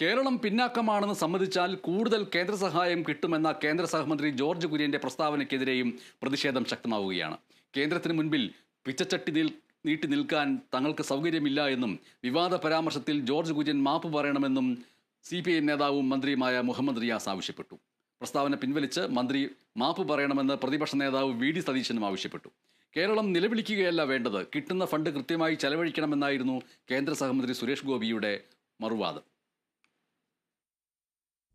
കേരളം പിന്നാക്കമാണെന്ന് സമ്മതിച്ചാൽ കൂടുതൽ കേന്ദ്ര സഹായം കിട്ടുമെന്ന കേന്ദ്ര സഹമന്ത്രി ജോർജ് കുര്യന്റെ പ്രസ്താവനയ്ക്കെതിരെയും പ്രതിഷേധം ശക്തമാവുകയാണ്. കേന്ദ്രത്തിന് മുൻപിൽ പിച്ചച്ചട്ടി നീട്ടി നിൽക്കാൻ തങ്ങൾക്ക് സൗകര്യമില്ല എന്നും വിവാദ പരാമർശത്തിൽ ജോർജ് കുര്യൻ മാപ്പ് പറയണമെന്നും CPIM നേതാവും മന്ത്രിയുമായ മുഹമ്മദ് റിയാസ് ആവശ്യപ്പെട്ടു. പ്രസ്താവന പിൻവലിച്ച് മന്ത്രി മാപ്പ് പറയണമെന്ന് പ്രതിപക്ഷ നേതാവ് VD സതീശനും ആവശ്യപ്പെട്ടു. കേരളം നിലവിളിക്കുകയല്ല വേണ്ടത്, കിട്ടുന്ന ഫണ്ട് കൃത്യമായി ചെലവഴിക്കണമെന്നായിരുന്നു കേന്ദ്ര സഹമന്ത്രി സുരേഷ് ഗോപിയുടെ മറുവാദം.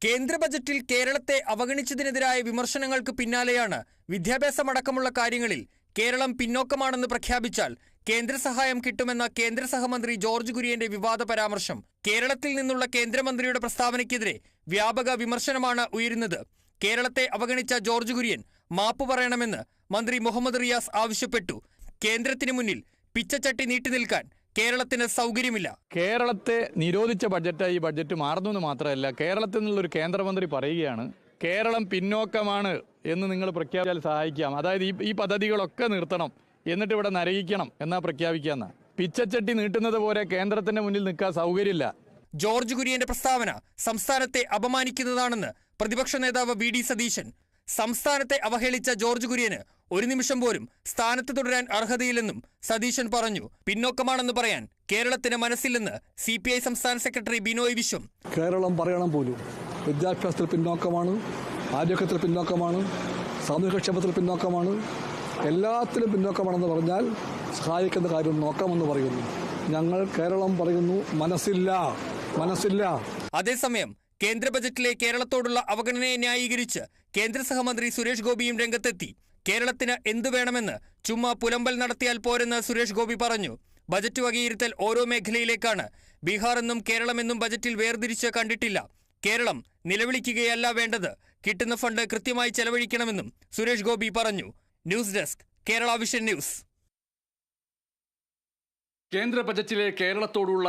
കേന്ദ്ര ബജറ്റിൽ കേരളത്തെ അവഗണിച്ചതിനെതിരായ വിമർശനങ്ങൾക്ക് പിന്നാലെയാണ് വിദ്യാഭ്യാസമടക്കമുള്ള കാര്യങ്ങളിൽ കേരളം പിന്നോക്കമാണെന്ന് പ്രഖ്യാപിച്ചാൽ കേന്ദ്ര സഹായം കിട്ടുമെന്ന കേന്ദ്ര സഹമന്ത്രി ജോർജ് കുര്യന്റെ വിവാദ പരാമർശം. കേരളത്തിൽ നിന്നുള്ള കേന്ദ്രമന്ത്രിയുടെ പ്രസ്താവനയ്ക്കെതിരെ വ്യാപക വിമർശനമാണ് ഉയരുന്നത്. കേരളത്തെ അവഗണിച്ച ജോർജ് കുര്യൻ മാപ്പ് പറയണമെന്ന് മന്ത്രി മുഹമ്മദ് റിയാസ് ആവശ്യപ്പെട്ടു. കേന്ദ്രത്തിന് മുന്നിൽ പിച്ചച്ചട്ടി നീട്ടി നിൽക്കാൻ കേരളത്തിന് സൗകര്യമില്ല. കേരളത്തെ നിരോധിച്ച ബഡ്ജറ്റായി ഈ ബഡ്ജറ്റ് മാറുന്നു മാത്രമല്ല, കേരളത്തിൽ നിന്നുള്ളൊരു കേന്ദ്രമന്ത്രി പറയുകയാണ് കേരളം പിന്നോക്കമാണ് എന്ന് നിങ്ങൾ പ്രഖ്യാപിച്ചാൽ സഹായിക്കാം. അതായത് ഈ പദ്ധതികളൊക്കെ നിർത്തണം, എന്നിട്ട് ഇവിടെ നരകിക്കണം എന്നാ പ്രഖ്യാപിക്കാന്ന. പിച്ചച്ചട്ടി നീട്ടുന്നത് പോലെ കേന്ദ്രത്തിന്റെ മുന്നിൽ നിൽക്കാൻ സൗകര്യമില്ല. ജോർജ് കുര്യന്റെ പ്രസ്താവന സംസ്ഥാനത്തെ അപമാനിക്കുന്നതാണെന്ന് പ്രതിപക്ഷ നേതാവ് VD സതീശൻ. സംസ്ഥാനത്തെ അവഹേളിച്ച ജോർജ് കുര്യന് ഒരു നിമിഷം പോലും സ്ഥാനത്ത് തുടരാൻ അർഹതയില്ലെന്നും സതീശൻ പറഞ്ഞു. പിന്നോക്കമാണെന്ന് പറയാൻ കേരളത്തിന് മനസ്സില്ലെന്ന് CPI സംസ്ഥാന സെക്രട്ടറി ബിനോയ് വിശ്വം. കേരളം പറയണം പോലും വിദ്യാഭ്യാസത്തിൽ പിന്നോക്കമാണ്, ആരോഗ്യത്തിൽ പിന്നോക്കമാണ്, സാമൂഹ്യക്ഷേമത്തിൽ പിന്നോക്കമാണ്, എല്ലാത്തിലും പിന്നോക്കമാണെന്ന് പറഞ്ഞാൽ സഹായിക്കുന്ന കാര്യം നോക്കാമെന്ന് പറയുന്നു. ഞങ്ങൾ കേരളം പറയുന്നു മനസ്സില്ല. അതേസമയം കേന്ദ്ര ബജറ്റിലെ കേരളത്തോടുള്ള അവഗണനയെ ന്യായീകരിച്ച് കേന്ദ്ര സഹമന്ത്രി സുരേഷ് ഗോപിയും രംഗത്തെത്തി. കേരളത്തിന് എന്തു വേണമെന്ന് ചുമ്മാ പുലമ്പൽ നടത്തിയാൽ പോരെന്ന് സുരേഷ് ഗോപി പറഞ്ഞു. ബജറ്റ് വകയിരുത്തൽ ഓരോ മേഖലയിലേക്കാണ്. ബീഹാർ എന്നും കേരളമെന്നും ബജറ്റിൽ വേർതിരിച്ച് കണ്ടിട്ടില്ല. കേരളം നിലവിളിക്കുകയല്ല വേണ്ടത്, കിട്ടുന്ന ഫണ്ട് കൃത്യമായി ചെലവഴിക്കണമെന്നും സുരേഷ് ഗോപി പറഞ്ഞു. News desk, Kerala vision news. കേന്ദ്ര ബജറ്റിലെ കേരളത്തോടുള്ള